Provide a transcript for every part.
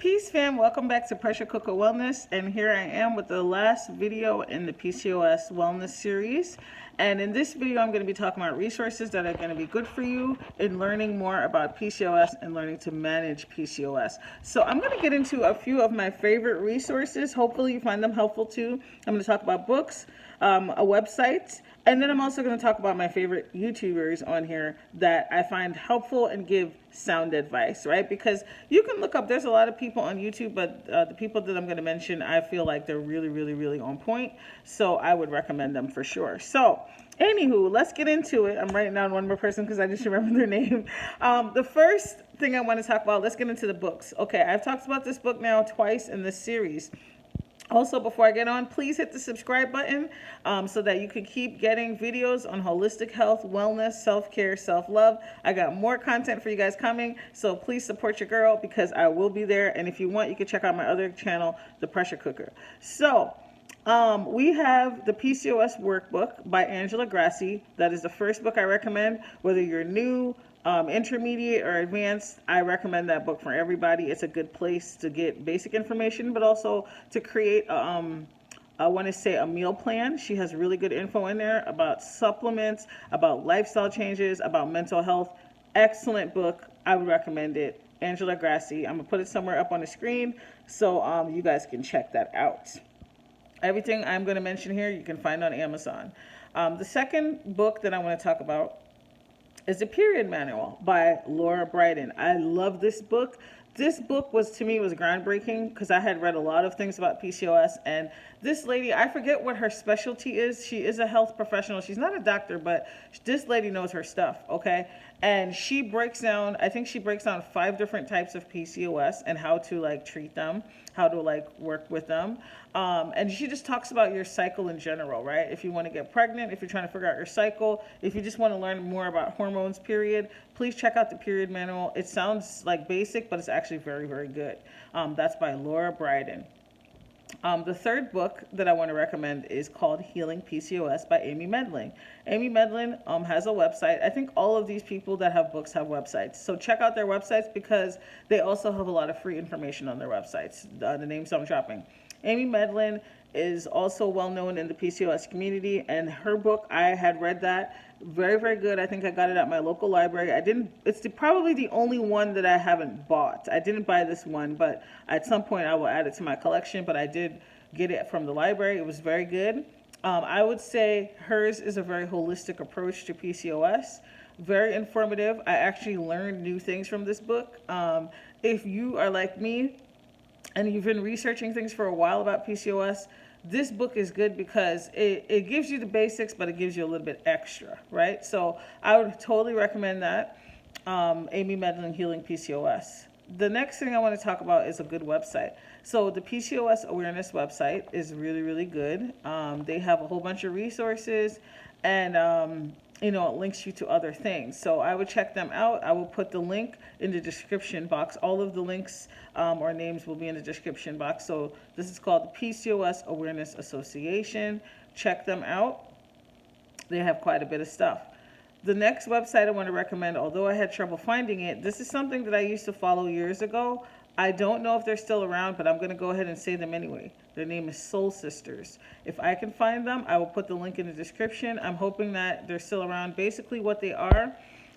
Peace fam, welcome back to Presha Cooka Wellness, and here I am with the last video in the PCOS Wellness series. And in this video I'm going to be talking about resources that are going to be good for you in learning more about PCOS and learning to manage PCOS. So I'm going to get into a few of my favorite resources. Hopefully you find them helpful too. I'm going to talk about books, a website, and then I'm also going to talk about my favorite YouTubers on here that I find helpful and give sound advice, right? Because you can look up, there's a lot of people on YouTube, but the people that I'm going to mention, I feel like they're really on point. So I would recommend them for sure. So anywho, let's get into it. I'm writing down one more person because I just remember their name. The first thing I want to talk about, let's get into the books. Okay, I've talked about this book now twice in this series. Also, before I get on, please hit the subscribe button so that you can keep getting videos on holistic health, wellness, self-care, self-love. I got more content for you guys coming, so please support your girl because I will be there. And if you want, you can check out my other channel, The Pressure Cooker. So we have the PCOS Workbook by Grassi. That is the first book I recommend. Whether you're new, intermediate, or advanced, I recommend that book for everybody. It's a good place to get basic information, but also to create I want to say a meal plan. She has really good info in there about supplements, about lifestyle changes, about mental health. Excellent book. I would recommend it. Grassi. I'm gonna put it somewhere up on the screen so you guys can check that out. Everything I'm going to mention here you can find on Amazon. The second book that I want to talk about is The Period Manual by Lara Briden. I love this book. This book was groundbreaking because I had read a lot of things about PCOS, and this lady, I forget what her specialty is. She is a health professional. She's not a doctor, but this lady knows her stuff, okay? And she breaks down, I think she breaks down 5 different types of PCOS and how to treat them, how to work with them. And she just talks about your cycle in general, right? If you want to get pregnant, if you're trying to figure out your cycle, if you just want to learn more about hormones, period, please check out The Period Manual. It sounds like basic, but it's actually very good. That's by Lara Briden. The third book that I want to recommend is called Healing PCOS by Amy Medling. Amy Medling has a website. I think all of these people that have books have websites. So check out their websites because they also have a lot of free information on their websites. The names I'm dropping. Amy Medling is also well known in the PCOS community, and her book, I had read that. Very good. I think I got it at my local library. It's probably the only one that I haven't bought. I didn't buy this one, but at some point I will add it to my collection, but I did get it from the library. It was very good. I would say hers is a very holistic approach to PCOS. Very informative. I actually learned new things from this book. If you are like me and you've been researching things for a while about PCOS, this book is good because it gives you the basics, but it gives you a little bit extra, right? So I would totally recommend that. Amy Medling, Healing PCOS. The next thing I want to talk about is a good website. So the PCOS Awareness website is really good. They have a whole bunch of resources, and it links you to other things. So I would check them out. I will put the link in the description box. All of the links or names will be in the description box. So this is called the PCOS Awareness Association. Check them out. They have quite a bit of stuff. The next website I want to recommend, although I had trouble finding it, this is something that I used to follow years ago. I don't know if they're still around, but I'm going to go ahead and say them anyway. Their name is Cysters. If I can find them, I will put the link in the description. I'm hoping that they're still around. Basically what they are,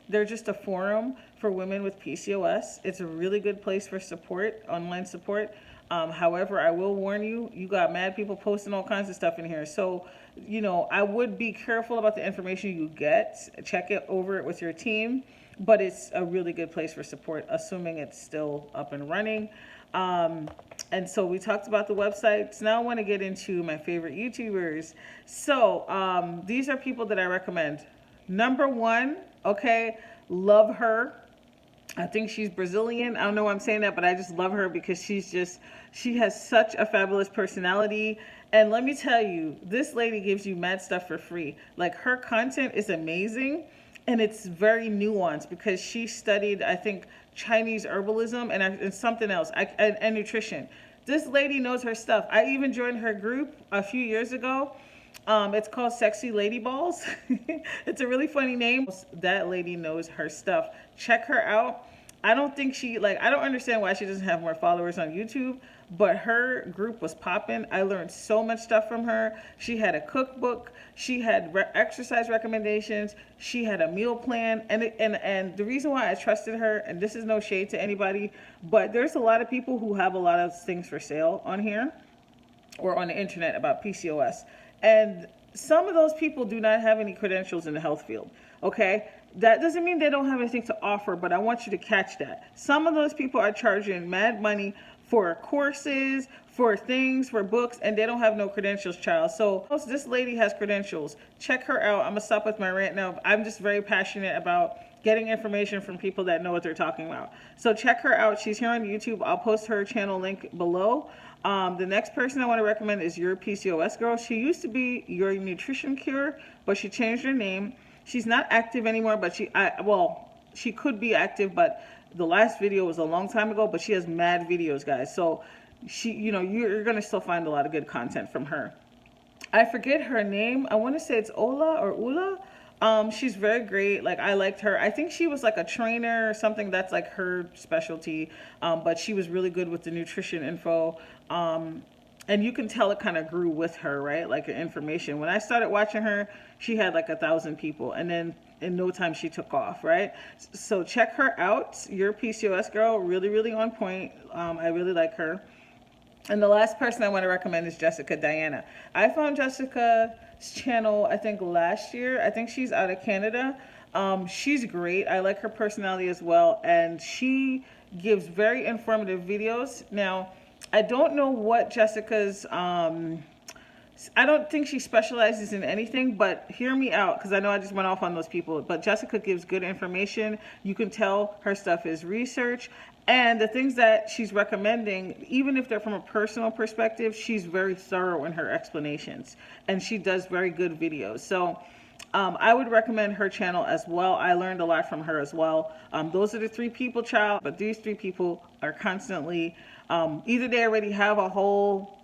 they're just a forum for women with PCOS. It's a really good place for support, online support. However, I will warn you, you got mad people posting all kinds of stuff in here. So, I would be careful about the information you get. Check it over with your team. But it's a really good place for support, assuming it's still up and running. And so we talked about the websites. Now I want to get into my favorite YouTubers. So these are people that I recommend. Number 1, okay, love her. I think she's Brazilian. I don't know why I'm saying that, but I just love her because she has such a fabulous personality. And let me tell you, this lady gives you mad stuff for free. Her content is amazing. And it's very nuanced because she studied, I think, Chinese herbalism and something else, and nutrition. This lady knows her stuff. I even joined her group a few years ago. It's called Sexy Lady Balls. It's a really funny name. That lady knows her stuff. Check her out. I don't think she, like, I don't understand why she doesn't have more followers on YouTube, but her group was popping. I learned so much stuff from her. She had a cookbook, she had exercise recommendations, she had a meal plan, and the reason why I trusted her, and this is no shade to anybody, but there's a lot of people who have a lot of things for sale on here or on the internet about PCOS, and some of those people do not have any credentials in the health field. Okay, that doesn't mean they don't have anything to offer, but I want you to catch that. Some of those people are charging mad money for courses, for things, for books, and they don't have no credentials, child. So this lady has credentials. Check her out. I'm gonna stop with my rant now. I'm just very passionate about getting information from people that know what they're talking about. So check her out. She's here on YouTube. I'll post her channel link below. The next person I want to recommend is Your PCOS Girl. She used to be Your Nutrition Cure, but she changed her name. She's not active anymore, but she could be active, but the last video was a long time ago, but she has mad videos, guys. So she, you know, you're going to still find a lot of good content from her. I forget her name. I want to say it's Ola or Ula. She's very great. Like, I liked her. I think she was like a trainer or something. That's like her specialty. But she was really good with the nutrition info. And you can tell it kind of grew with her, right? Like, the information. When I started watching her, she had like 1,000 people. And then in no time, she took off, right? So check her out. Your PCOS Girl, really, really on point. I really like her. And the last person I want to recommend is Jessica Diana. I found Jessica's channel, I think, last year. I think she's out of Canada. She's great. I like her personality as well. And she gives very informative videos. Now, I don't know what Jessica's, I don't think she specializes in anything, but hear me out, because I know I just went off on those people. But Jessica gives good information. You can tell her stuff is research. And the things that she's recommending, even if they're from a personal perspective, she's very thorough in her explanations. And she does very good videos. So I would recommend her channel as well. I learned a lot from her as well. Those are the three people, child. But these three people are constantly, either they already have a whole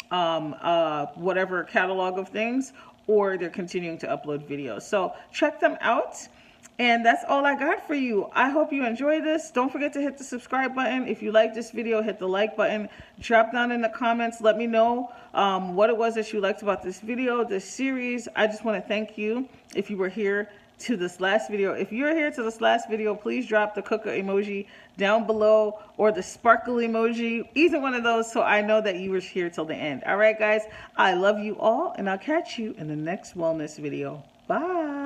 whatever catalog of things, or they're continuing to upload videos. So check them out. And that's all I got for you. I hope you enjoy this. Don't forget to hit the subscribe button. If you like this video, hit the like button. Drop down in the comments. Let me know what it was that you liked about this video, this series. I just want to thank you if you were here to this last video. If you're here to this last video, please drop the Cooka emoji down below, or the sparkle emoji, either one of those, so I know that you were here till the end. All right, guys, I love you all, and I'll catch you in the next wellness video. Bye.